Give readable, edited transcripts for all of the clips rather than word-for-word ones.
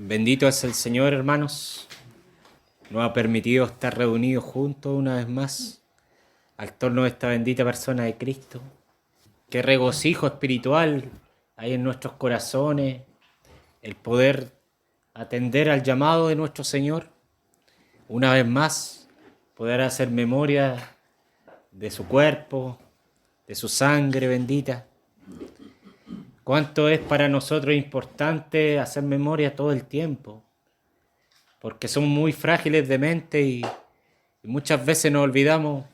Bendito es el Señor, hermanos. Nos ha permitido estar reunidos juntos una vez más al torno de esta bendita persona de Cristo. Qué regocijo espiritual hay en nuestros corazones el poder atender al llamado de nuestro Señor. Una vez más, poder hacer memoria de su cuerpo, de su sangre bendita. Cuánto es para nosotros importante hacer memoria todo el tiempo, porque somos muy frágiles de mente y muchas veces nos olvidamos.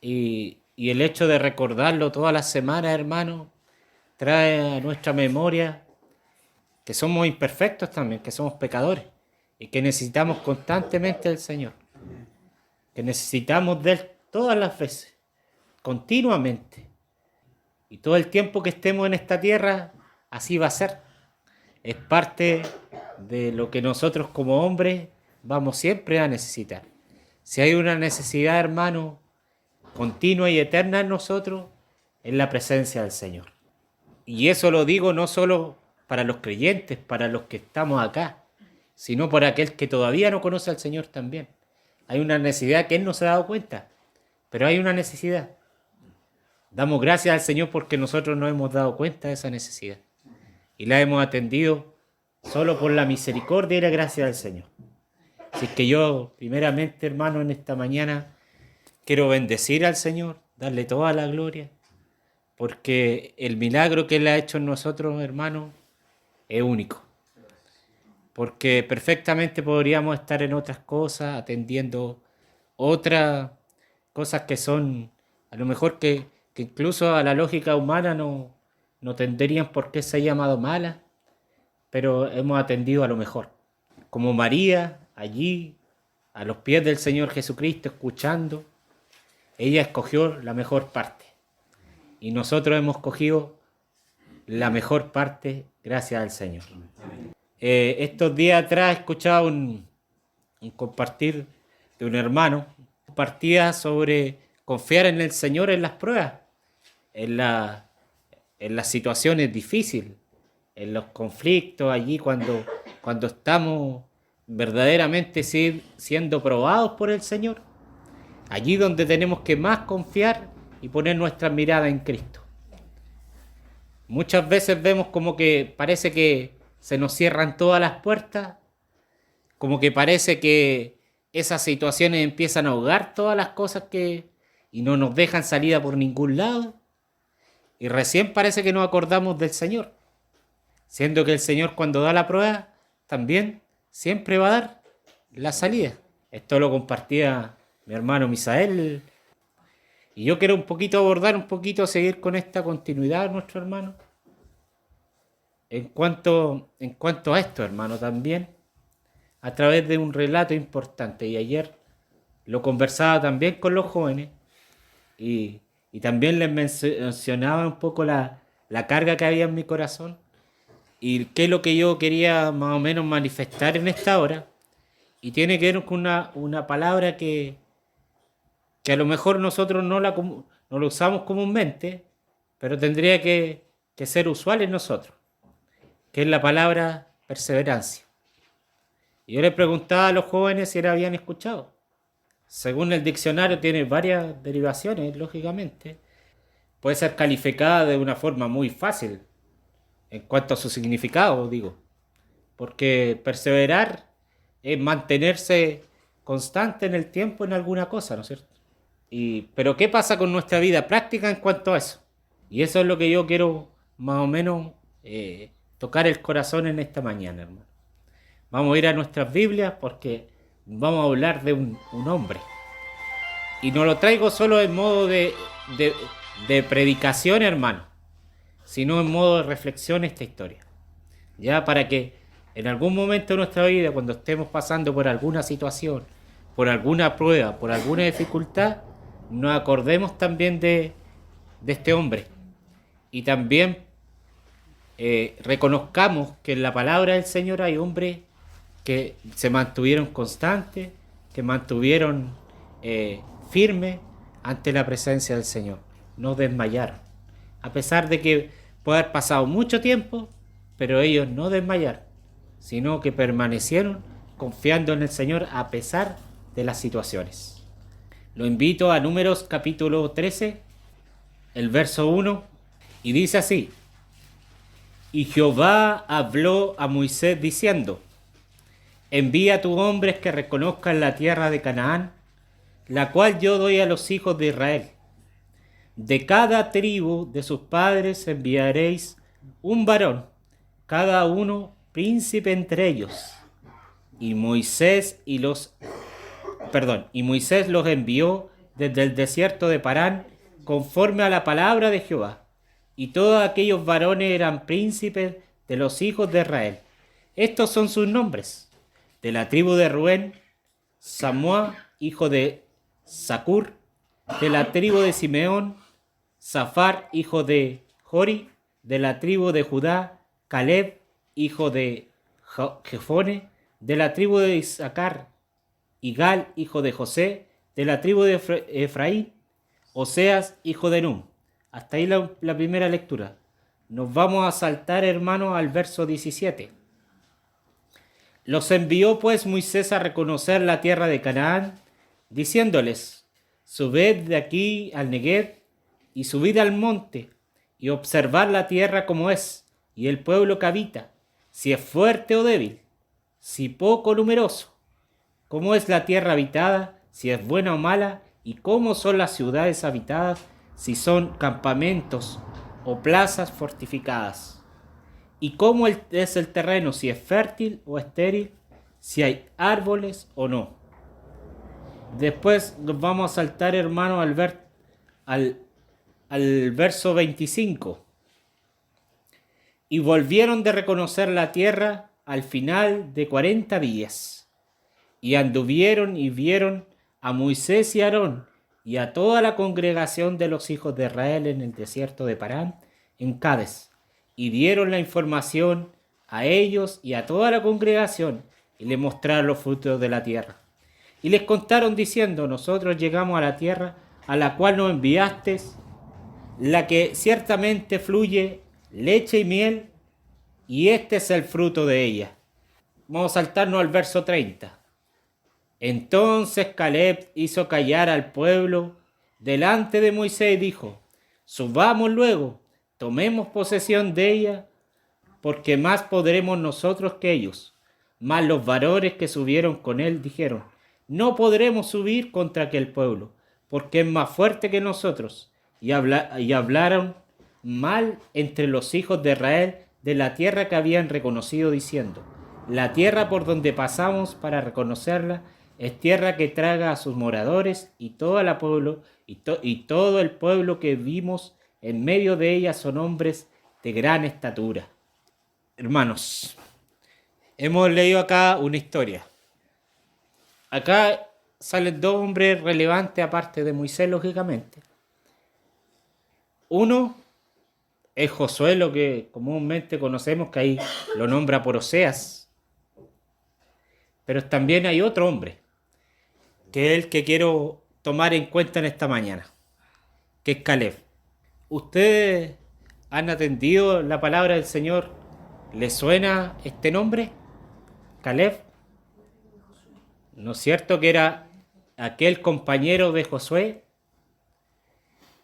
Y el hecho de recordarlo todas las semanas, hermano, trae a nuestra memoria que somos imperfectos también, que somos pecadores y que necesitamos constantemente del Señor, que necesitamos de Él todas las veces, continuamente. Y todo el tiempo que estemos en esta tierra, así va a ser. Es parte de lo que nosotros como hombres vamos siempre a necesitar. Si hay una necesidad, hermano, continua y eterna en nosotros, es la presencia del Señor. Y eso lo digo no solo para los creyentes, para los que estamos acá, sino para aquel que todavía no conoce al Señor también. Hay una necesidad que Él no se ha dado cuenta, pero hay una necesidad. Damos gracias al Señor porque nosotros no hemos dado cuenta de esa necesidad y la hemos atendido solo por la misericordia y la gracia del Señor. Así que yo, primeramente, hermano, en esta mañana quiero bendecir al Señor, darle toda la gloria, porque el milagro que Él ha hecho en nosotros, hermano, es único. Porque perfectamente podríamos estar en otras cosas, atendiendo otras cosas que son, a lo mejor que incluso a la lógica humana no tendrían por qué ser llamado malas, pero hemos atendido a lo mejor. Como María, allí, a los pies del Señor Jesucristo, escuchando, ella escogió la mejor parte. Y nosotros hemos cogido la mejor parte gracias al Señor. Estos días atrás escuchaba un compartir de un hermano, compartía sobre confiar en el Señor en las pruebas, en las situaciones difíciles, en los conflictos, allí cuando estamos verdaderamente siendo probados por el Señor, allí donde tenemos que más confiar y poner nuestra mirada en Cristo. Muchas veces vemos como que parece que se nos cierran todas las puertas, como que parece que esas situaciones empiezan a ahogar todas las cosas y no nos dejan salida por ningún lado. Y recién parece que nos acordamos del Señor, siendo que el Señor cuando da la prueba también siempre va a dar la salida. Esto lo compartía mi hermano Misael. Y yo quiero seguir con esta continuidad, nuestro hermano. En cuanto a esto, hermano, también, a través de un relato importante. Y ayer lo conversaba también con los jóvenes y también les mencionaba un poco la carga que había en mi corazón y qué es lo que yo quería más o menos manifestar en esta hora. Y tiene que ver con una palabra que a lo mejor nosotros no la usamos comúnmente, pero tendría que ser usual en nosotros, que es la palabra perseverancia. Y yo le preguntaba a los jóvenes si la habían escuchado. Según el diccionario tiene varias derivaciones, lógicamente. Puede ser calificada de una forma muy fácil en cuanto a su significado, digo. Porque perseverar es mantenerse constante en el tiempo en alguna cosa, ¿no es cierto? Pero ¿qué pasa con nuestra vida práctica en cuanto a eso? Y eso es lo que yo quiero más o menos tocar el corazón en esta mañana, hermano. Vamos a ir a nuestras Biblias porque vamos a hablar de un hombre. Y no lo traigo solo en modo de predicación, hermano, sino en modo de reflexión esta historia. Ya para que en algún momento de nuestra vida, cuando estemos pasando por alguna situación, por alguna prueba, por alguna dificultad, nos acordemos también de este hombre. Y también reconozcamos que en la palabra del Señor hay hombres que se mantuvieron constantes, que mantuvieron firmes ante la presencia del Señor, no desmayaron. A pesar de que puede haber pasado mucho tiempo, pero ellos no desmayaron. sino que permanecieron confiando en el Señor a pesar de las situaciones. Lo invito a Números capítulo 13, el verso 1, y dice así: Y Jehová habló a Moisés diciendo: Envía a tus hombres que reconozcan la tierra de Canaán, la cual yo doy a los hijos de Israel. De cada tribu de sus padres enviaréis un varón, cada uno príncipe entre ellos. Y Moisés los envió desde el desierto de Parán, conforme a la palabra de Jehová. Y todos aquellos varones eran príncipes de los hijos de Israel. Estos son sus nombres: de la tribu de Rubén, Samúa, hijo de Zacur; de la tribu de Simeón, Zafar, hijo de Jori; de la tribu de Judá, Caleb, hijo de Jefone; de la tribu de Isaacar, Igal, hijo de José; de la tribu de Efraín, Oseas, hijo de Num. Hasta ahí la primera lectura. Nos vamos a saltar, hermanos, al verso 17. Los envió pues Moisés a reconocer la tierra de Canaán, diciéndoles: Subid de aquí al Negev, y subid al monte, y observad la tierra como es, y el pueblo que habita, si es fuerte o débil, si poco numeroso, cómo es la tierra habitada, si es buena o mala, y cómo son las ciudades habitadas, si son campamentos o plazas fortificadas, y cómo es el terreno, si es fértil o estéril, si hay árboles o no. Después nos vamos a saltar, hermano, al verso 25. Y volvieron de reconocer la tierra al final de 40 días. Y anduvieron y vieron a Moisés y a Aarón y a toda la congregación de los hijos de Israel en el desierto de Parán, en Cades. Y dieron la información a ellos y a toda la congregación, y les mostraron los frutos de la tierra. Y les contaron diciendo: Nosotros llegamos a la tierra a la cual nos enviaste, la que ciertamente fluye leche y miel, y este es el fruto de ella. Vamos a saltarnos al verso 30. Entonces Caleb hizo callar al pueblo delante de Moisés y dijo: Subamos luego, tomemos posesión de ella, porque más podremos nosotros que ellos. Mas los varones que subieron con él dijeron: No podremos subir contra aquel pueblo, porque es más fuerte que nosotros. Y hablaron mal entre los hijos de Israel de la tierra que habían reconocido, diciendo: La tierra por donde pasamos para reconocerla es tierra que traga a sus moradores, y todo el pueblo que vimos en medio de ella son hombres de gran estatura. Hermanos, hemos leído acá una historia. Acá salen dos hombres relevantes aparte de Moisés, lógicamente. Uno es Josué, lo que comúnmente conocemos, que ahí lo nombra por Oseas. Pero también hay otro hombre, que es el que quiero tomar en cuenta en esta mañana, que es Caleb. ¿Ustedes han atendido la palabra del Señor? ¿Les suena este nombre? Caleb. ¿No es cierto que era aquel compañero de Josué?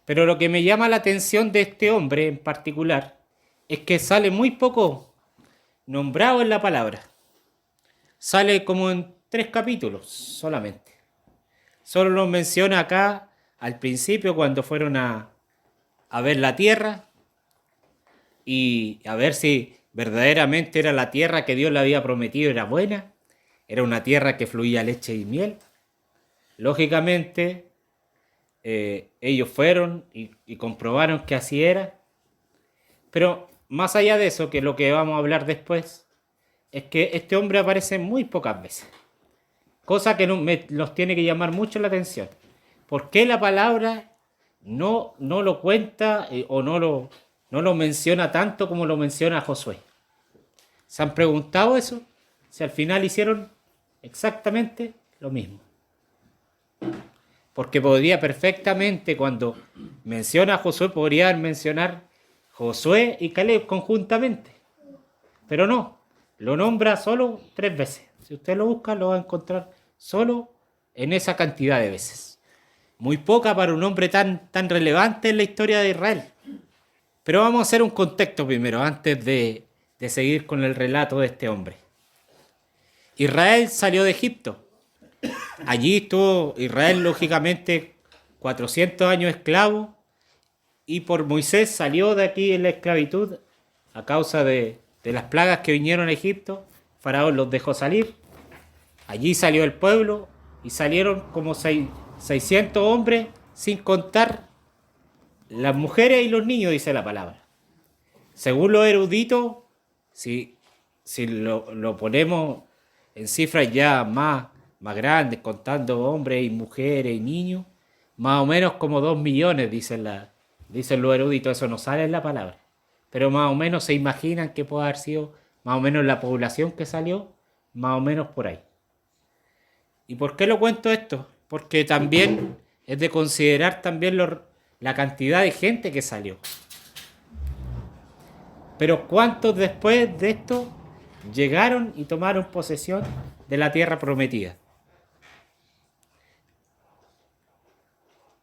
Pero lo que me llama la atención de este hombre en particular es que sale muy poco nombrado en la palabra. Sale como en 3 capítulos solamente. Solo lo menciona acá al principio, cuando fueron a ver la tierra y a ver si verdaderamente era la tierra que Dios le había prometido, era buena, era una tierra que fluía leche y miel. Lógicamente, ellos fueron y comprobaron que así era. Pero más allá de eso, que lo que vamos a hablar después, es que este hombre aparece muy pocas veces. Cosa que nos tiene que llamar mucho la atención. ¿Por qué la palabra no lo cuenta o no lo menciona tanto como lo menciona Josué? ¿Se han preguntado eso? Si al final hicieron exactamente lo mismo. Porque podría perfectamente, cuando menciona a Josué, podría mencionar Josué y Caleb conjuntamente. Pero no, lo nombra solo 3 veces. Si usted lo busca, lo va a encontrar solo en esa cantidad de veces. Muy poca para un hombre tan relevante en la historia de Israel. Pero vamos a hacer un contexto primero, antes de seguir con el relato de este hombre. Israel salió de Egipto. Allí estuvo Israel, lógicamente, 400 años esclavo, y por Moisés salió de aquí en la esclavitud a causa de las plagas que vinieron a Egipto. Faraón los dejó salir. Allí salió el pueblo y salieron como 600 hombres, sin contar las mujeres y los niños, dice la palabra. Según los eruditos, si lo ponemos en cifras ya más grandes, contando hombres y mujeres y niños, más o menos como 2 millones, dicen los eruditos. Eso no sale en la palabra, pero más o menos se imaginan que puede haber sido más o menos la población que salió, más o menos por ahí. ¿Y por qué lo cuento esto? Porque también es de considerar también la cantidad de gente que salió. Pero ¿cuántos después de esto llegaron y tomaron posesión de la tierra prometida?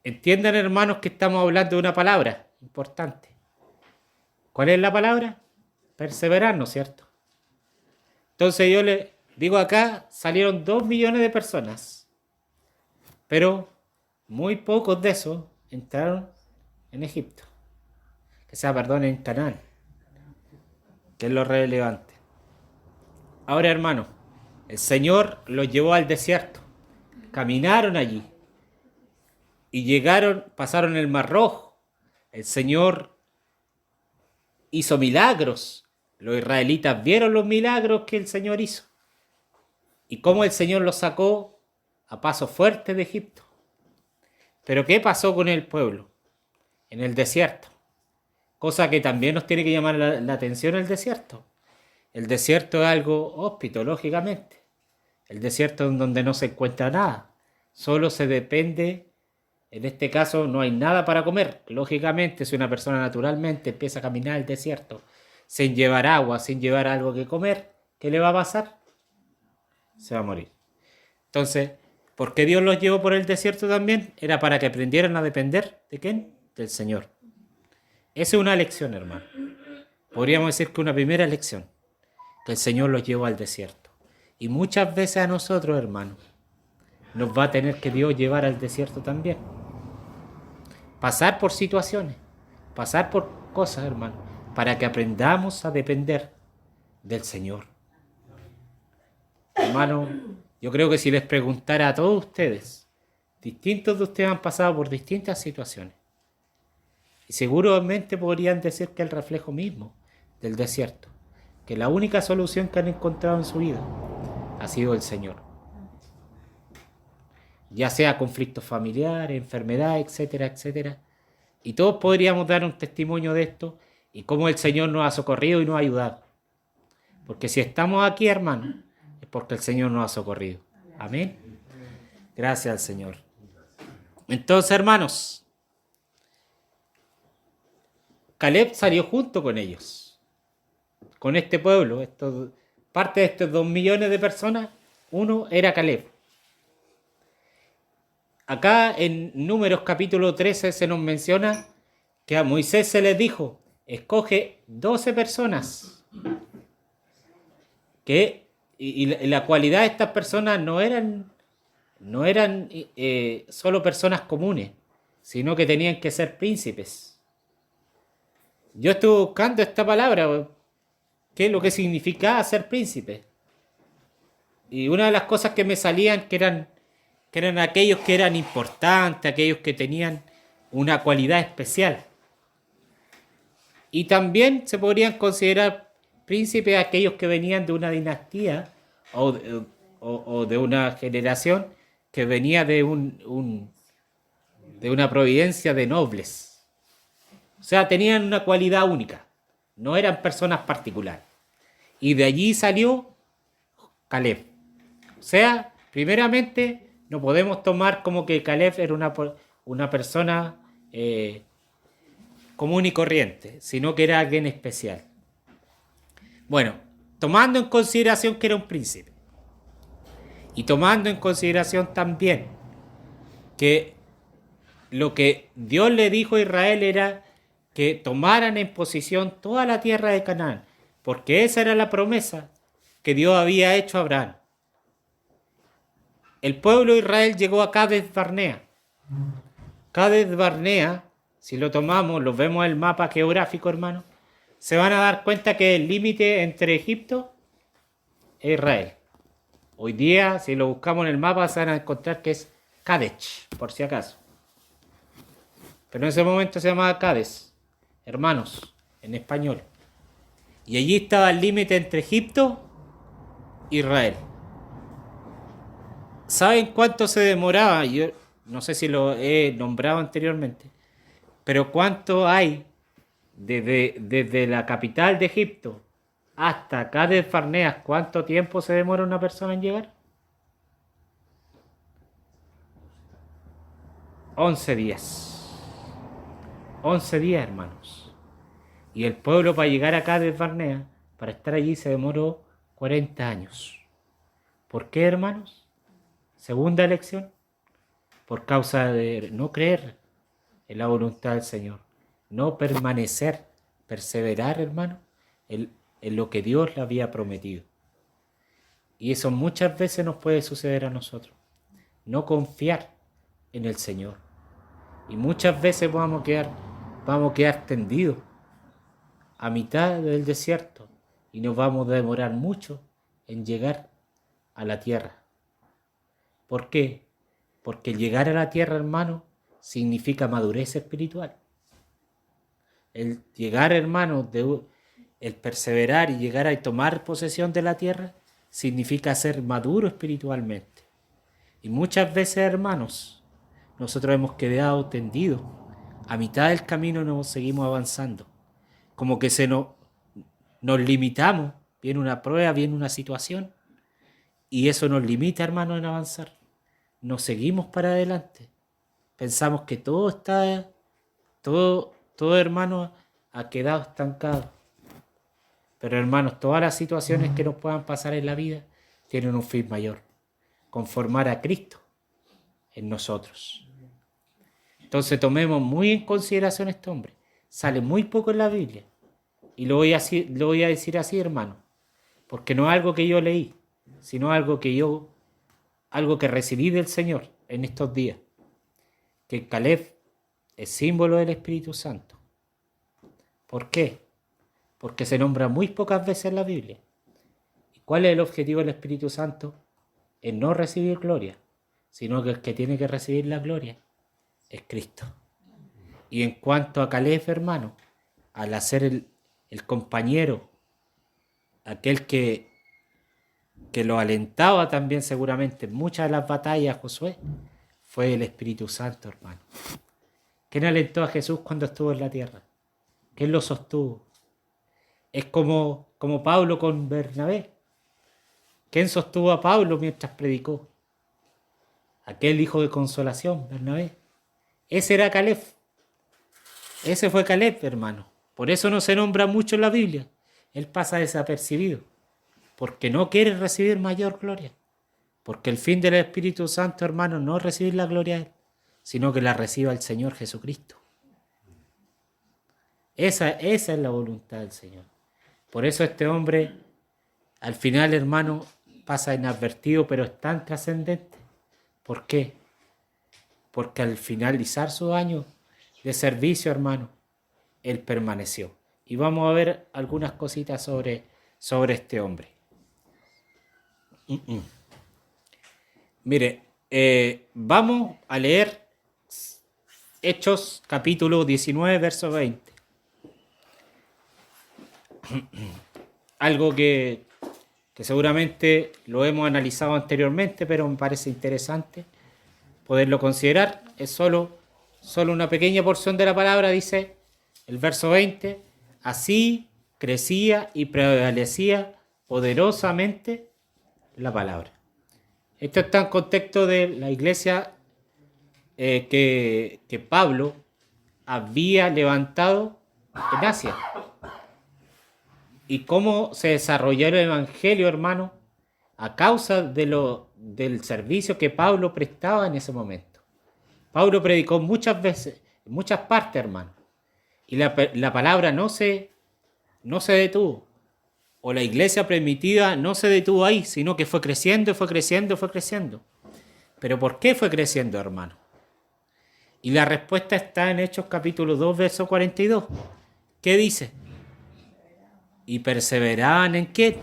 Entiendan, hermanos, que estamos hablando de una palabra importante. ¿Cuál es la palabra? Perseverar, ¿no es cierto? Entonces yo le digo acá, salieron 2 millones de personas, pero muy pocos de esos entraron en Egipto. En Canaán, que es lo relevante. Ahora, hermano, el Señor los llevó al desierto. Caminaron allí y pasaron el Mar Rojo. El Señor hizo milagros. Los israelitas vieron los milagros que el Señor hizo y cómo el Señor los sacó a paso fuerte de Egipto. Pero ¿qué pasó con el pueblo en el desierto? Cosa que también nos tiene que llamar la atención el desierto. El desierto es algo hóspito, lógicamente. El desierto es donde no se encuentra nada. Solo se depende, en este caso no hay nada para comer. Lógicamente, si una persona naturalmente empieza a caminar el desierto sin llevar agua, sin llevar algo que comer, ¿qué le va a pasar? Se va a morir. Entonces, ¿por qué Dios los llevó por el desierto también? Era para que aprendieran a depender ¿de quién? Del Señor. Esa es una lección, hermano. Podríamos decir que una primera lección, que el Señor los llevó al desierto. Y muchas veces a nosotros, hermano, nos va a tener que Dios llevar al desierto también. Pasar por situaciones, pasar por cosas, hermano, para que aprendamos a depender del Señor. Hermano, yo creo que si les preguntara a todos ustedes, distintos de ustedes han pasado por distintas situaciones. Y seguramente podrían decir que el reflejo mismo del desierto, que la única solución que han encontrado en su vida ha sido el Señor. Ya sea conflictos familiares, enfermedades, etcétera, etcétera. Y todos podríamos dar un testimonio de esto y cómo el Señor nos ha socorrido y nos ha ayudado. Porque si estamos aquí, hermanos, es porque el Señor nos ha socorrido. Amén. Gracias al Señor. Entonces, hermanos, Caleb salió junto con ellos, con este pueblo. Parte de estos 2 millones de personas, uno era Caleb. Acá en Números capítulo 13 se nos menciona que a Moisés se les dijo, escoge 12 personas, y la cualidad de estas personas no eran solo personas comunes, sino que tenían que ser príncipes. Yo estuve buscando esta palabra, qué es lo que significa ser príncipe. Y una de las cosas que me salían que eran aquellos que eran importantes, aquellos que tenían una cualidad especial. Y también se podrían considerar príncipes aquellos que venían de una dinastía o de una generación que venía de una providencia de nobles. O sea, tenían una cualidad única, no eran personas particulares. Y de allí salió Caleb. O sea, primeramente, no podemos tomar como que Caleb era una persona común y corriente, sino que era alguien especial. Bueno, tomando en consideración que era un príncipe. Y tomando en consideración también que lo que Dios le dijo a Israel era que tomaran en posesión toda la tierra de Canaán, porque esa era la promesa que Dios había hecho a Abraham. El pueblo de Israel llegó a Cades Barnea. Cades Barnea, si lo tomamos, lo vemos en el mapa geográfico, hermano, se van a dar cuenta que el límite entre Egipto e Israel. Hoy día, si lo buscamos en el mapa, se van a encontrar que es Kadesh, por si acaso. Pero en ese momento se llamaba Cades, hermanos, en español. Y allí estaba el límite entre Egipto e Israel. ¿Saben cuánto se demoraba? Yo no sé si lo he nombrado anteriormente, pero cuánto hay desde la capital de Egipto hasta Cades Barnea. ¿Cuánto tiempo se demora una persona en llegar? 11 días. 11 días, hermanos. Y el pueblo para llegar a Cades Barnea, para estar allí, se demoró 40 años. ¿Por qué, hermanos? Segunda lección, por causa de no creer en la voluntad del Señor, no permanecer, perseverar, hermano, en lo que Dios le había prometido. Y eso muchas veces nos puede suceder a nosotros, no confiar en el Señor. Y muchas veces vamos a quedar tendidos a mitad del desierto y nos vamos a demorar mucho en llegar a la tierra. ¿Por qué? Porque llegar a la tierra, hermano, significa madurez espiritual. El llegar, hermano, el perseverar y llegar a tomar posesión de la tierra, significa ser maduro espiritualmente. Y muchas veces, hermanos, nosotros hemos quedado tendidos. A mitad del camino nos seguimos avanzando. Como que nos limitamos. Viene una prueba, viene una situación. Y eso nos limita, hermano, en avanzar. Nos seguimos para adelante. Pensamos que todo, hermano, ha quedado estancado. Pero, hermanos, todas las situaciones que nos puedan pasar en la vida tienen un fin mayor. Conformar a Cristo en nosotros. Entonces tomemos muy en consideración este hombre. Sale muy poco en la Biblia. Y lo voy a decir así, hermano. Porque no es algo que yo leí, sino algo que recibí del Señor en estos días. Que Caleb es símbolo del Espíritu Santo. ¿Por qué? Porque se nombra muy pocas veces en la Biblia. ¿Y cuál es el objetivo del Espíritu Santo? Es no recibir gloria, sino que el que tiene que recibir la gloria es Cristo. Y en cuanto a Caleb, hermano, al hacer el compañero, aquel que lo alentaba también seguramente en muchas de las batallas, Josué, fue el Espíritu Santo, hermano. ¿Quién alentó a Jesús cuando estuvo en la tierra? ¿Quién lo sostuvo? Es como Pablo con Bernabé. ¿Quién sostuvo a Pablo mientras predicó? Aquel hijo de consolación, Bernabé. Ese era Caleb. Ese fue Caleb, hermano. Por eso no se nombra mucho en la Biblia. Él pasa desapercibido. Porque no quiere recibir mayor gloria. Porque el fin del Espíritu Santo, hermano, no es recibir la gloria de Él, sino que la reciba el Señor Jesucristo. Esa es la voluntad del Señor. Por eso este hombre, al final, hermano, pasa inadvertido, pero es tan trascendente. ¿Por qué? Porque al finalizar sus años de servicio, hermano, él permaneció. Y vamos a ver algunas cositas sobre este hombre. Mire, vamos a leer Hechos capítulo 19, verso 20. Algo que seguramente lo hemos analizado anteriormente, pero me parece interesante poderlo considerar. Es solo una pequeña porción de la palabra, dice el verso 20. Así crecía y prevalecía poderosamente la palabra. Esto está en contexto de la iglesia que Pablo había levantado en Asia. y cómo se desarrolló el Evangelio, hermano, a causa del servicio que Pablo prestaba en ese momento. Pablo predicó muchas veces, en muchas partes, hermano, y la palabra no se detuvo, o la iglesia primitiva no se detuvo ahí, sino que fue creciendo y fue creciendo y fue creciendo. ¿Pero por qué fue creciendo, hermano? Y la respuesta está en Hechos capítulo 2, verso 42. ¿Qué dice? ¿Y perseveraban en qué?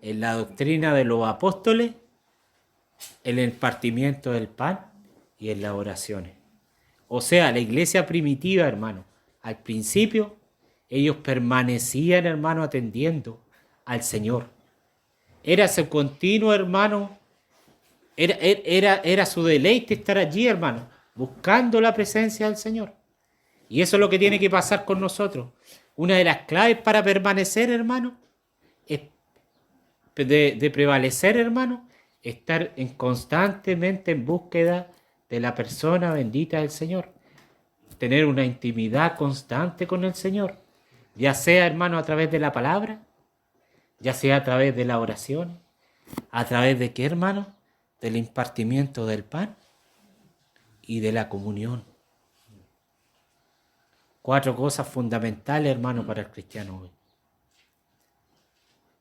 En la doctrina de los apóstoles, en el partimiento del pan y en las oraciones. O sea, la iglesia primitiva, hermano, al principio ellos permanecían, hermano, atendiendo al Señor. Era su continuo, hermano, era su deleite estar allí, hermano, buscando la presencia del Señor. Y eso es lo que tiene que pasar con nosotros. Una de las claves para permanecer, hermano, es de prevalecer, hermano, estar constantemente en búsqueda de la persona bendita del Señor. Tener una intimidad constante con el Señor. Ya sea, hermano, a través de la palabra, ya sea a través de la oración, a través de qué, hermano, del impartimiento del pan y de la comunión. 4 cosas fundamentales, hermano, para el cristiano hoy.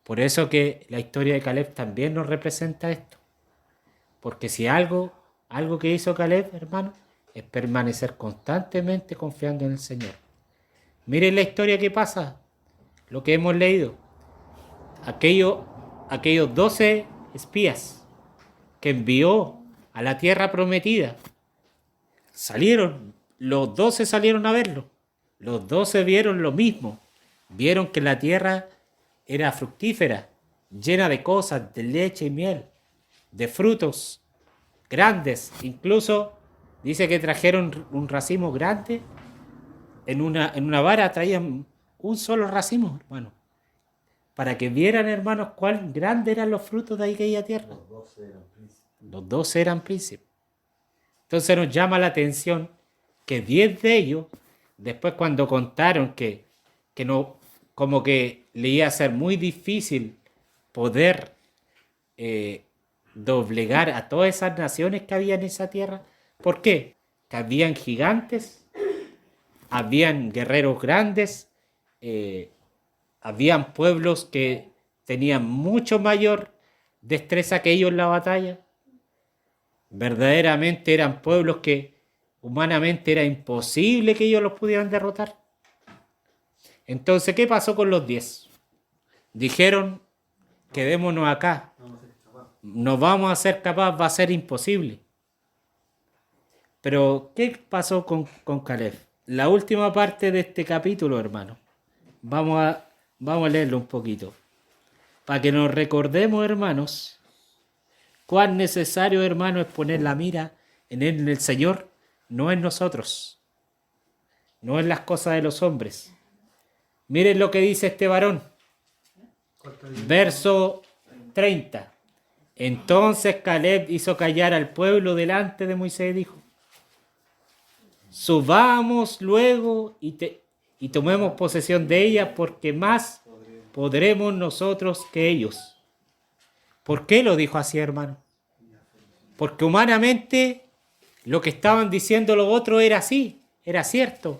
Por eso que la historia de Caleb también nos representa esto. Porque si algo que hizo Caleb, hermano, es permanecer constantemente confiando en el Señor. Miren la historia que pasa, lo que hemos leído. Aquellos 12 espías que envió a la tierra prometida, los 12 salieron a verlo. Los 12 vieron lo mismo. Vieron que la tierra era fructífera, llena de cosas, de leche y miel, de frutos grandes. Incluso dice que trajeron un racimo grande. En una vara traían un solo racimo, hermano, para que vieran, hermanos, cuán grandes eran los frutos de aquella tierra. Los 12 eran príncipes. Entonces nos llama la atención que 10 de ellos, después cuando contaron que no, como que le iba a ser muy difícil poder doblegar a todas esas naciones que había en esa tierra. ¿Por qué? Que habían gigantes, habían guerreros grandes, habían pueblos que tenían mucho mayor destreza que ellos en la batalla. Verdaderamente eran pueblos que humanamente era imposible que ellos los pudieran derrotar. Entonces, ¿qué pasó con los 10? Dijeron, quedémonos acá. No vamos a ser capaces, va a ser imposible. Pero, ¿qué pasó con Caleb? La última parte de este capítulo, hermano. Vamos a leerlo un poquito. Para que nos recordemos, hermanos, cuán necesario, hermano, es poner la mira en el Señor, no en nosotros, no en las cosas de los hombres. Miren lo que dice este varón. Verso 30. Entonces Caleb hizo callar al pueblo delante de Moisés y dijo: subamos luego y tomemos posesión de ella, porque más podremos nosotros que ellos. ¿Por qué lo dijo así, hermano? Porque humanamente lo que estaban diciendo los otros era así, era cierto.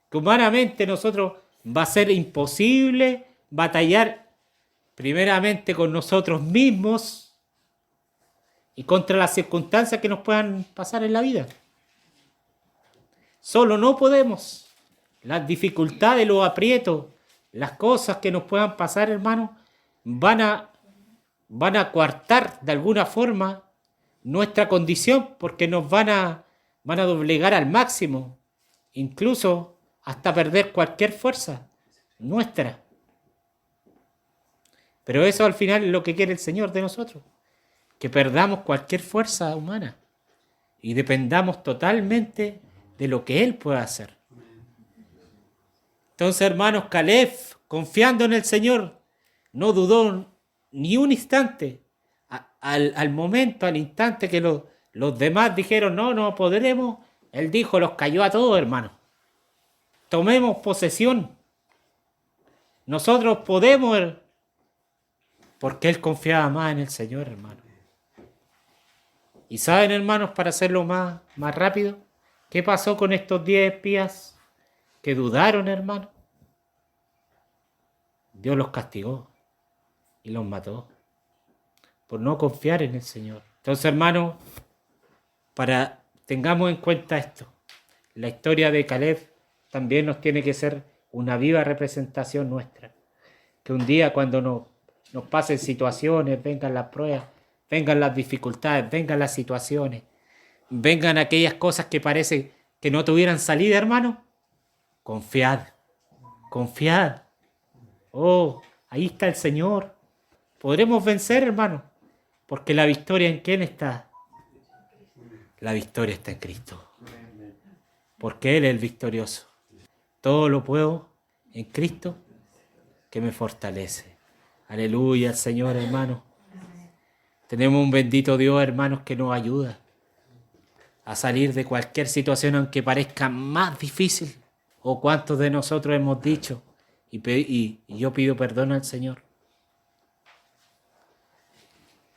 Que humanamente nosotros va a ser imposible batallar primeramente con nosotros mismos y contra las circunstancias que nos puedan pasar en la vida. Solo no podemos. Las dificultades, los aprietos, las cosas que nos puedan pasar, hermano, van a coartar de alguna forma nuestra condición, porque nos van a doblegar al máximo, incluso hasta perder cualquier fuerza nuestra. Pero eso al final es lo que quiere el Señor de nosotros, que perdamos cualquier fuerza humana y dependamos totalmente de lo que Él pueda hacer. Entonces, hermanos, Caleb, confiando en el Señor, no dudó ni un instante. Al momento, al instante que los demás dijeron, no podremos, Él dijo, los cayó a todos, hermanos. Tomemos posesión. Nosotros podemos, porque él confiaba más en el Señor, hermano. Y saben, hermanos, para hacerlo más rápido, ¿qué pasó con estos 10 espías que dudaron, hermano? Dios los castigó y los mató por no confiar en el Señor. Entonces, hermanos, tengamos en cuenta esto. La historia de Caleb también nos tiene que ser una viva representación nuestra. Que un día cuando nos pasen situaciones, vengan las pruebas, vengan las dificultades, vengan las situaciones, vengan aquellas cosas que parece que no tuvieran salida, hermano, confiad, confiad. Oh, ahí está el Señor. Podremos vencer, hermano, porque la victoria, ¿en quién está? La victoria está en Cristo, porque Él es el victorioso. Todo lo puedo en Cristo que me fortalece. Aleluya al Señor, hermano. Tenemos un bendito Dios, hermanos, que nos ayuda a salir de cualquier situación, aunque parezca más difícil. O cuántos de nosotros hemos dicho, y yo pido perdón al Señor.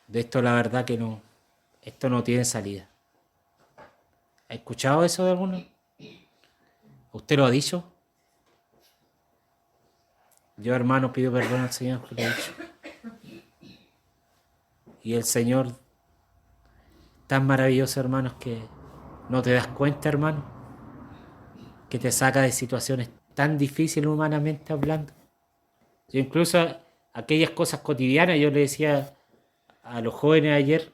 De esto la verdad que no, esto no tiene salida. ¿Ha escuchado eso de alguno? ¿Usted lo ha dicho? Yo, hermano, pido perdón al Señor por lo he dicho. Y el Señor, tan maravilloso, hermanos, que no te das cuenta, hermano, que te saca de situaciones tan difíciles humanamente hablando. Yo incluso aquellas cosas cotidianas, yo le decía a los jóvenes ayer,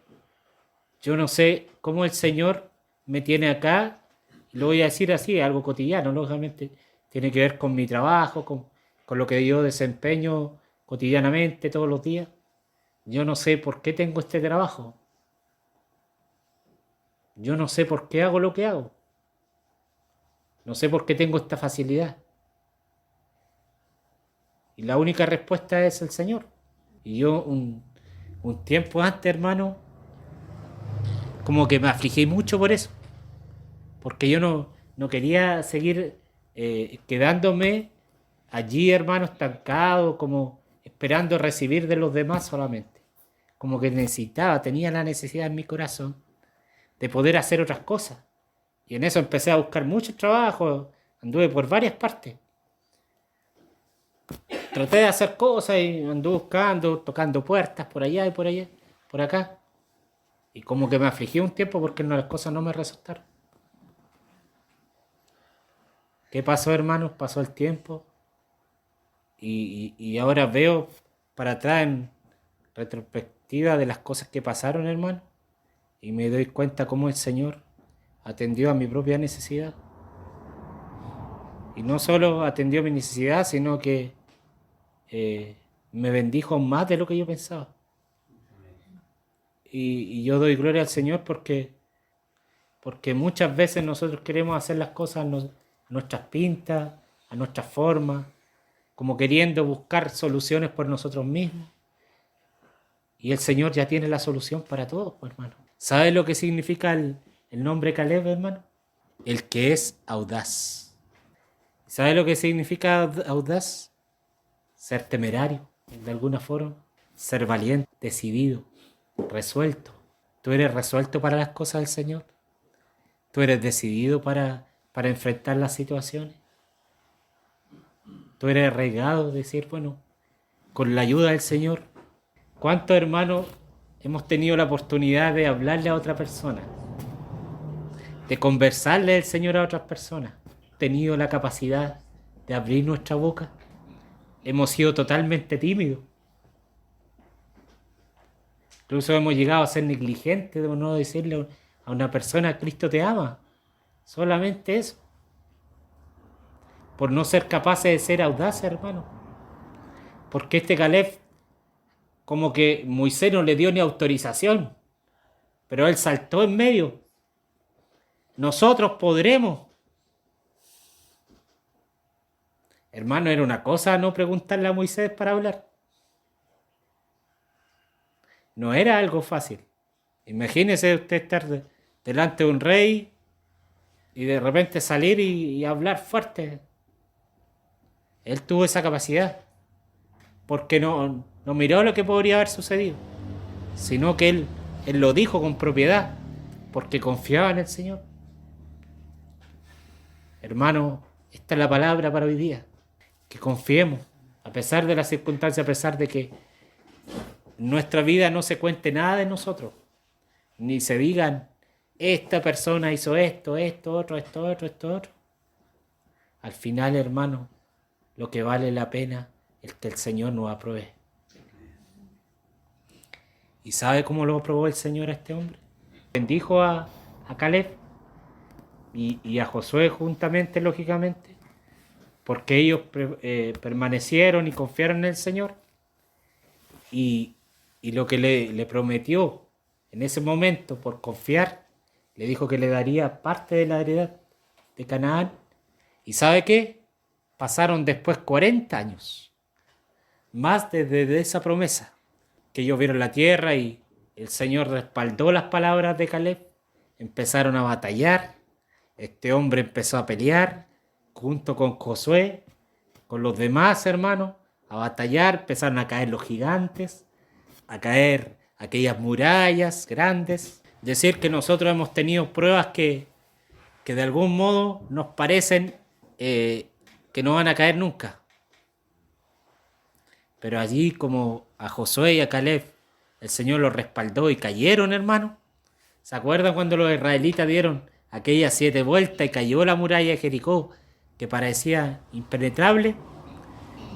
yo no sé cómo el Señor me tiene acá, lo voy a decir así, algo cotidiano, lógicamente, tiene que ver con mi trabajo, con lo que yo desempeño cotidianamente todos los días. Yo no sé por qué tengo este trabajo. Yo no sé por qué hago lo que hago. No sé por qué tengo esta facilidad. Y la única respuesta es el Señor. Y yo un tiempo antes, hermano, como que me afligí mucho por eso. Porque yo no quería seguir quedándome allí, hermano, estancado, como esperando recibir de los demás solamente. Como que tenía la necesidad en mi corazón de poder hacer otras cosas. Y en eso empecé a buscar muchos trabajos, anduve por varias partes. Traté de hacer cosas y anduve buscando, tocando puertas por allá y por allá, por acá. Y como que me afligí un tiempo porque las cosas no me resultaron. ¿Qué pasó, hermanos? Pasó el tiempo. Y ahora veo para atrás en retrospectiva de las cosas que pasaron, hermano. Y me doy cuenta cómo el Señor atendió a mi propia necesidad. Y no solo atendió mi necesidad, sino que me bendijo más de lo que yo pensaba. Y yo doy gloria al Señor porque muchas veces nosotros queremos hacer las cosas a nuestras pintas, a nuestras formas, como queriendo buscar soluciones por nosotros mismos. Y el Señor ya tiene la solución para todo, pues, hermano. ¿Sabe lo que significa el nombre Caleb, hermano? El que es audaz. ¿Sabe lo que significa audaz? Ser temerario, de alguna forma. Ser valiente, decidido, resuelto. ¿Tú eres resuelto para las cosas del Señor? ¿Tú eres decidido para enfrentar las situaciones? ¿Tú eres arraigado, decir, bueno, con la ayuda del Señor? ¿Cuántos hermanos hemos tenido la oportunidad de hablarle a otra persona? De conversarle del Señor a otras personas. ¿Hemos tenido la capacidad de abrir nuestra boca? Hemos sido totalmente tímidos. Incluso hemos llegado a ser negligentes de no decirle a una persona, Cristo te ama. Solamente eso. Por no ser capaces de ser audaces, hermano. Porque este Caleb, como que Moisés no le dio ni autorización, pero él saltó en medio. Nosotros podremos. Hermano, era una cosa no preguntarle a Moisés para hablar. No era algo fácil. Imagínese usted estar delante de un rey y de repente salir y hablar fuerte. Él tuvo esa capacidad. porque no miró lo que podría haber sucedido, sino que él lo dijo con propiedad, porque confiaba en el Señor. Hermano, esta es la palabra para hoy día, que confiemos, a pesar de las circunstancias, a pesar de que en nuestra vida no se cuente nada de nosotros, ni se digan, esta persona hizo esto, esto, otro, esto, otro, esto, otro. Al final, hermano, lo que vale la pena es que el Señor nos apruebe. ¿Y sabe cómo lo aprobó el Señor a este hombre? Bendijo a Caleb y a Josué juntamente, lógicamente, porque ellos permanecieron y confiaron en el Señor. Y lo que le prometió en ese momento, por confiar, le dijo que le daría parte de la heredad de Canaán. ¿Y sabe qué? Pasaron después 40 años, más desde esa promesa, que ellos vieron la tierra y el Señor respaldó las palabras de Caleb. Empezaron a batallar, este hombre empezó a pelear junto con Josué, con los demás hermanos, a batallar, empezaron a caer los gigantes, a caer aquellas murallas grandes. Decir que nosotros hemos tenido pruebas que de algún modo nos parecen que no van a caer nunca. Pero allí, como a Josué y a Caleb, el Señor los respaldó y cayeron, hermano. ¿Se acuerdan cuando los israelitas dieron aquellas 7 vueltas y cayó la muralla de Jericó, que parecía impenetrable?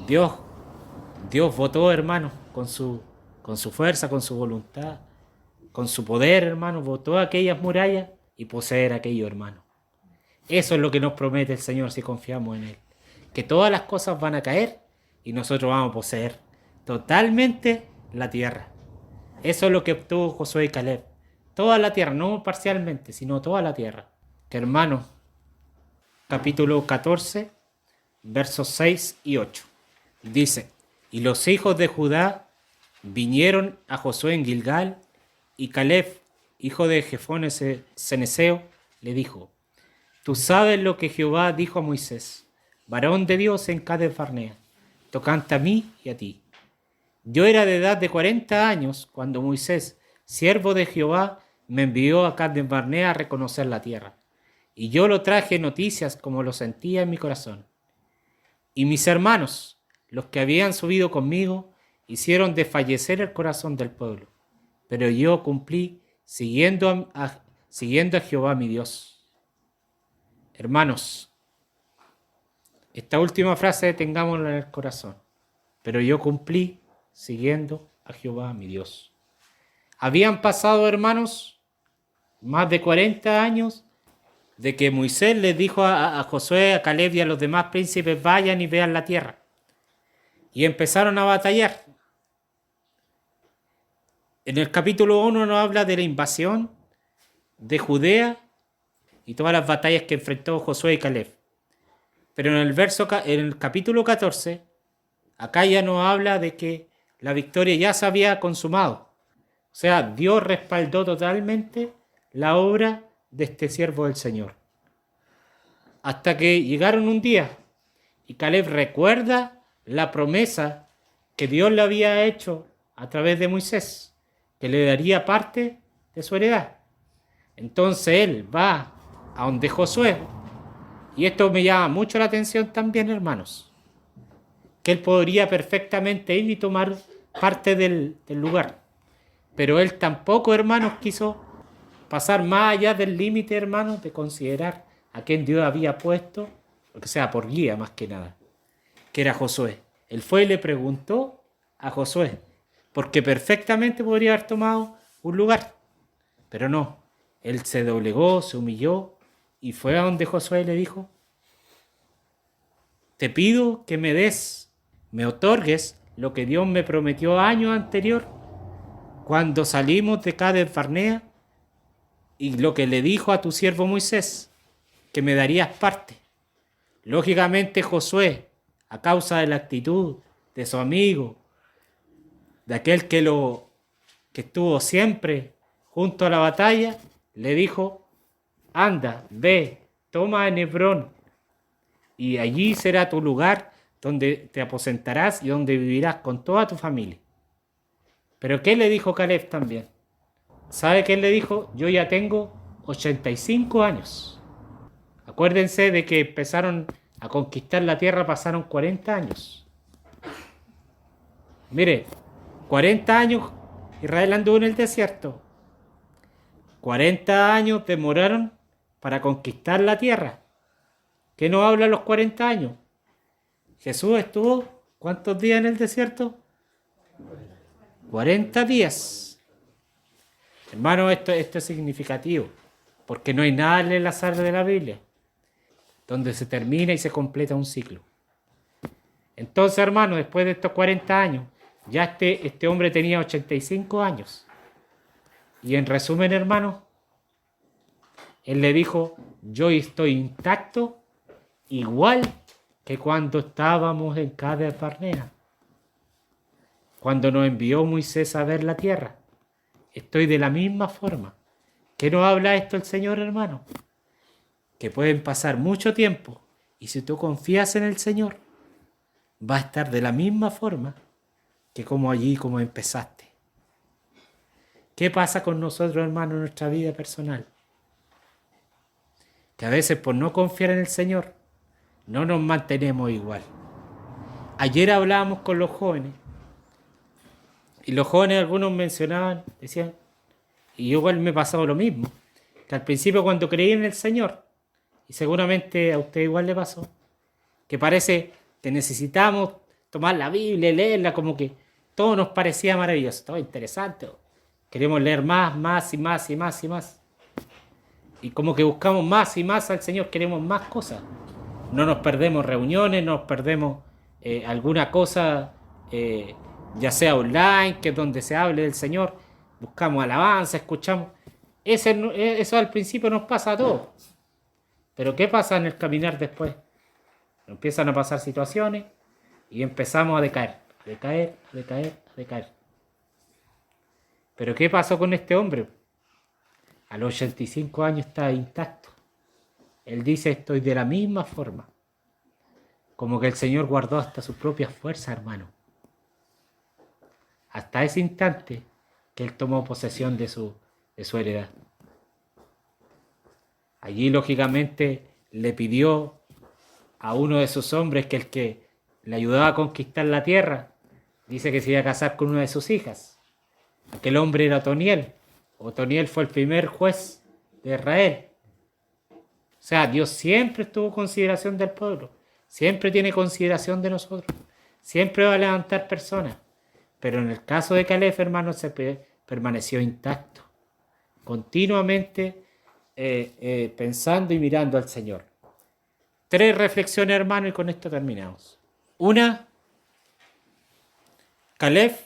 Dios votó, hermano, con su fuerza, con su voluntad, con su poder, hermano, votó aquellas murallas y poseer aquello, hermano. Eso es lo que nos promete el Señor si confiamos en Él. Que todas las cosas van a caer y nosotros vamos a poseer totalmente la tierra. Eso es lo que obtuvo Josué y Caleb. Toda la tierra, no parcialmente, sino toda la tierra. Que hermano, capítulo 14, versos 6 y 8. Dice, y los hijos de Judá vinieron a Josué en Gilgal, y Caleb, hijo de Jefone Ceneseo, le dijo, tú sabes lo que Jehová dijo a Moisés, varón de Dios en Cades Barnea, tocante a mí y a ti. Yo era de edad de 40 años cuando Moisés, siervo de Jehová, me envió a Cades Barnea a reconocer la tierra. Y yo lo traje noticias como lo sentía en mi corazón. Y mis hermanos, los que habían subido conmigo, hicieron desfallecer el corazón del pueblo. Pero yo cumplí siguiendo a Jehová mi Dios. Hermanos, esta última frase tengámosla en el corazón. Pero yo cumplí siguiendo a Jehová mi Dios. Habían pasado, hermanos, más de 40 años de que Moisés les dijo a Josué, a Caleb y a los demás príncipes, vayan y vean la tierra. Y empezaron a batallar. En el capítulo 1 nos habla de la invasión de Judea y todas las batallas que enfrentó Josué y Caleb. Pero en el capítulo 14, acá ya nos habla de que la victoria ya se había consumado. O sea, Dios respaldó totalmente la obra de este siervo del Señor. Hasta que llegaron un día y Caleb recuerda la promesa que Dios le había hecho a través de Moisés, que le daría parte de su heredad. Entonces él va a donde Josué, y esto me llama mucho la atención también, hermanos, que él podría perfectamente ir y tomar parte del lugar, pero él tampoco, hermanos, quiso pasar más allá del límite, hermanos, de considerar a quien Dios había puesto, o sea, por guía más que nada, que era Josué. Él fue y le preguntó a Josué, porque perfectamente podría haber tomado un lugar, pero no. Él se doblegó, se humilló y fue a donde Josué le dijo, te pido que me otorgues lo que Dios me prometió años anterior cuando salimos de Cades Barnea y lo que le dijo a tu siervo Moisés, que me darías parte. Lógicamente Josué, a causa de la actitud de su amigo, de aquel que estuvo siempre junto a la batalla, le dijo, anda, ve, toma en Hebrón, y allí será tu lugar donde te aposentarás y donde vivirás con toda tu familia. Pero ¿qué le dijo Caleb también? ¿Sabe qué le dijo? Yo ya tengo 85 años. Acuérdense de que empezaron a conquistar la tierra, pasaron 40 años. Mire, 40 años Israel anduvo en el desierto. 40 años demoraron para conquistar la tierra. ¿Qué nos habla los 40 años? Jesús estuvo, ¿cuántos días en el desierto? 40 días. Hermano, esto es significativo, porque no hay nada en el azar de la Biblia, donde se termina y se completa un ciclo. Entonces, hermano, después de estos 40 años, ya este hombre tenía 85 años. Y en resumen, hermano, él le dijo, yo estoy intacto, igual que cuando estábamos en Cades Barnea, cuando nos envió Moisés a ver la tierra. Estoy de la misma forma. ¿Qué nos habla esto el Señor, hermano? Que pueden pasar mucho tiempo y si tú confías en el Señor, va a estar de la misma forma que como allí, como empezaste. ¿Qué pasa con nosotros, hermano, en nuestra vida personal? Que a veces por no confiar en el Señor, no nos mantenemos igual. Ayer hablábamos con los jóvenes y los jóvenes algunos mencionaban, decían, y igual me pasaba lo mismo, que al principio cuando creí en el Señor, y seguramente a usted igual le pasó, que parece que necesitamos tomar la Biblia, leerla, como que todo nos parecía maravilloso, todo interesante. Queremos leer más y más y más y más. Y como que buscamos más y más al Señor, queremos más cosas. No nos perdemos reuniones, no nos perdemos alguna cosa, ya sea online, que es donde se hable del Señor. Buscamos alabanza, escuchamos. Eso al principio nos pasa a todos. Pero ¿qué pasa en el caminar después? Empiezan a pasar situaciones y empezamos a decaer. Pero ¿qué pasó con este hombre? A los 85 años está intacto. Él dice, estoy de la misma forma. Como que el Señor guardó hasta sus propias fuerzas, hermano. Hasta ese instante que él tomó posesión de su heredad. Allí, lógicamente, le pidió a uno de sus hombres que el que le ayudaba a conquistar la tierra, dice que se iba a casar con una de sus hijas. Aquel hombre era Otoniel. Otoniel fue el primer juez de Israel. O sea, Dios siempre tuvo consideración del pueblo. Siempre tiene consideración de nosotros. Siempre va a levantar personas. Pero en el caso de Caleb, hermano, se permaneció intacto. Continuamente pensando y mirando al Señor. 3 reflexiones, hermano, y con esto terminamos. Una, Caleb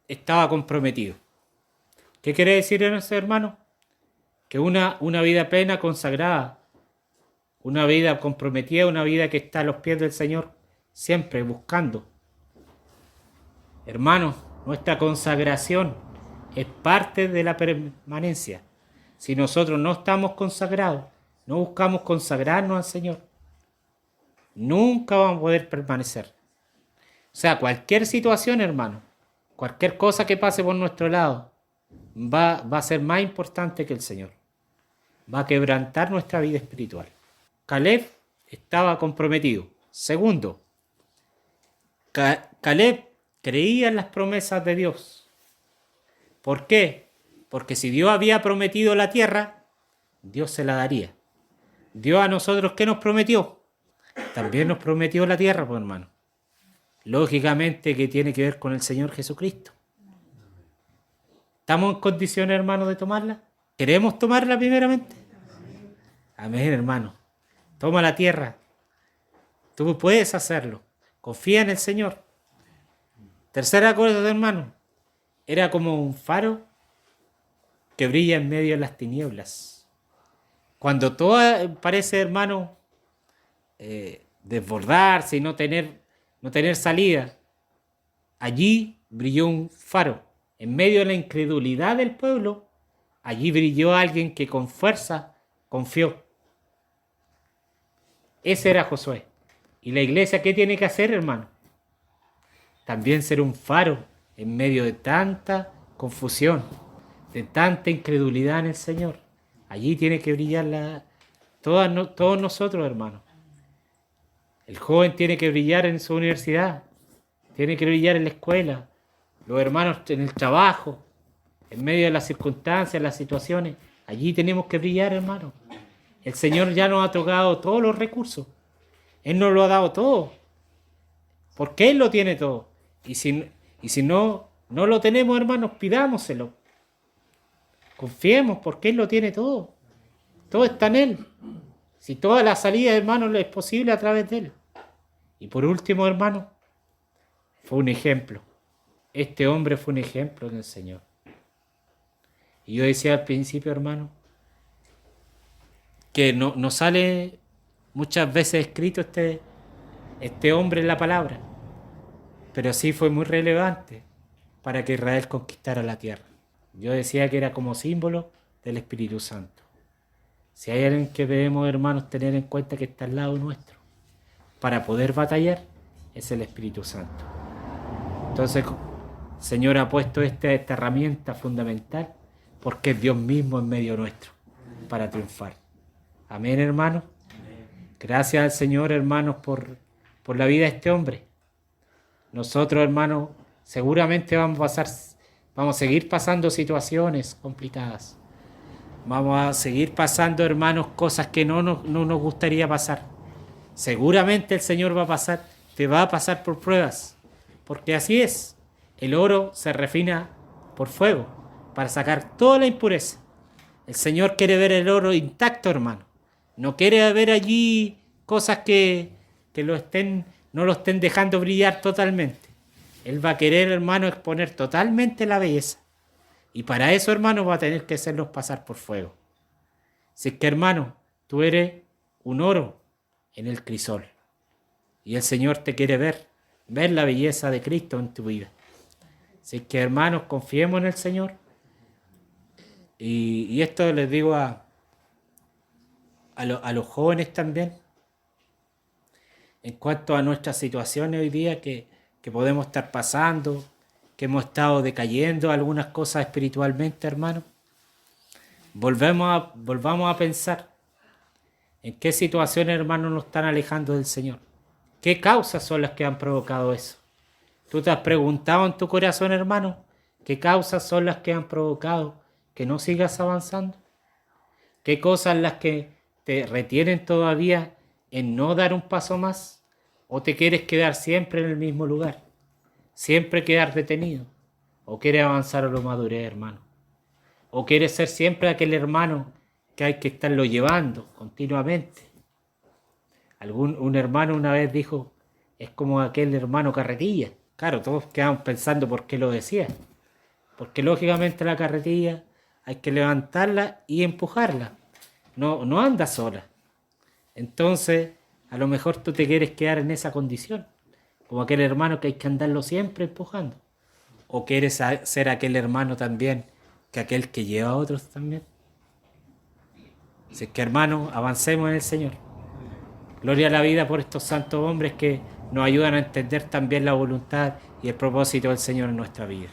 estaba comprometido. ¿Qué quiere decir eso, hermano? Que una vida plena, consagrada, una vida comprometida, una vida que está a los pies del Señor, siempre buscando. Hermanos, nuestra consagración es parte de la permanencia. Si nosotros no estamos consagrados, no buscamos consagrarnos al Señor, nunca vamos a poder permanecer. O sea, cualquier situación, hermano, cualquier cosa que pase por nuestro lado, va a ser más importante que el Señor. Va a quebrantar nuestra vida espiritual. Caleb estaba comprometido. Segundo, Caleb creía en las promesas de Dios. ¿Por qué? Porque si Dios había prometido la tierra, Dios se la daría. Dios a nosotros, ¿qué nos prometió? También nos prometió la tierra, pues, hermano. Lógicamente que tiene que ver con el Señor Jesucristo. ¿Estamos en condiciones, hermano, de tomarla? ¿Queremos tomarla primeramente? Amén, hermano. Toma la tierra. Tú puedes hacerlo. Confía en el Señor. Tercera cosa, hermano. Era como un faro que brilla en medio de las tinieblas. Cuando todo parece, hermano, desbordarse y no tener salida, allí brilló un faro. En medio de la incredulidad del pueblo, allí brilló alguien que con fuerza confió. Ese era Josué. ¿Y la iglesia qué tiene que hacer, hermano? También ser un faro en medio de tanta confusión, de tanta incredulidad en el Señor. Allí tiene que brillar todos nosotros, hermanos. El joven tiene que brillar en su universidad, tiene que brillar en la escuela, los hermanos en el trabajo, en medio de las circunstancias, las situaciones. Allí tenemos que brillar, hermanos. El Señor ya nos ha otorgado todos los recursos. Él nos lo ha dado todo. Porque Él lo tiene todo. Y si no lo tenemos, hermanos, pidámoselo. Confiemos porque Él lo tiene todo. Todo está en Él. Si toda la salida, hermanos, es posible a través de Él. Y por último, hermanos, fue un ejemplo. Este hombre fue un ejemplo del Señor. Y yo decía al principio, hermano, que no sale muchas veces escrito este hombre en la palabra, pero sí fue muy relevante para que Israel conquistara la tierra. Yo decía que era como símbolo del Espíritu Santo. Si hay alguien que debemos, hermanos, tener en cuenta que está al lado nuestro para poder batallar, es el Espíritu Santo. Entonces, el Señor ha puesto esta herramienta fundamental porque es Dios mismo en medio nuestro para triunfar. Amén, hermanos. Gracias al Señor, hermanos, por la vida de este hombre. Nosotros, hermanos, seguramente vamos a seguir pasando situaciones complicadas. Vamos a seguir pasando, hermanos, cosas que no nos gustaría pasar. Seguramente el Señor te va a pasar por pruebas, porque así es. El oro se refina por fuego para sacar toda la impureza. El Señor quiere ver el oro intacto, hermano. No quiere ver allí cosas que no lo estén dejando brillar totalmente. Él va a querer, hermano, exponer totalmente la belleza. Y para eso, hermano, va a tener que hacerlos pasar por fuego. Si es que, hermano, tú eres un oro en el crisol. Y el Señor te quiere ver la belleza de Cristo en tu vida. Si es que, hermanos, confiemos en el Señor. Y esto les digo a los jóvenes también, en cuanto a nuestras situaciones hoy día que podemos estar pasando, que hemos estado decayendo algunas cosas espiritualmente, hermano. Volvamos a pensar en qué situaciones, hermano, nos están alejando del Señor. ¿Qué causas son las que han provocado eso? ¿Tú te has preguntado en tu corazón, hermano, qué causas son las que han provocado que no sigas avanzando? ¿Qué cosas las que te retienen todavía en no dar un paso más? ¿O te quieres quedar siempre en el mismo lugar? ¿Siempre quedar detenido? ¿O quieres avanzar a la madurez, hermano? ¿O quieres ser siempre aquel hermano que hay que estarlo llevando continuamente? Un hermano una vez dijo, es como aquel hermano carretilla. Claro, todos quedamos pensando por qué lo decía. Porque lógicamente la carretilla hay que levantarla y empujarla. No anda sola. Entonces, a lo mejor tú te quieres quedar en esa condición, como aquel hermano que hay que andarlo siempre empujando. O quieres ser aquel hermano también, que aquel que lleva a otros también. Así que, hermano, avancemos en el Señor. Gloria a la vida por estos santos hombres que nos ayudan a entender también la voluntad y el propósito del Señor en nuestra vida.